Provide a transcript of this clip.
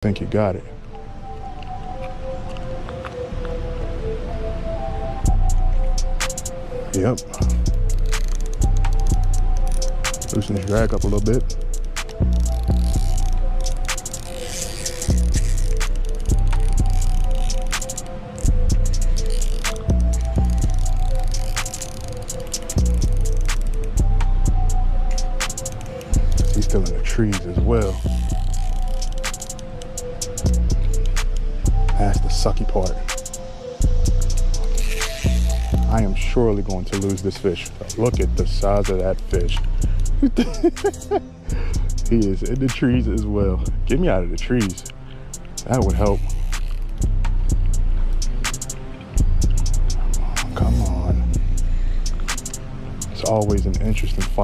Think you got it. Yep. Loosen his drag up a little bit. He's still in the trees as well. That's the sucky part. I am surely going to lose this fish. Look at the size of that fish. He is in the trees as well. Get me out of the trees. That would help. Come on. It's always an interesting fight.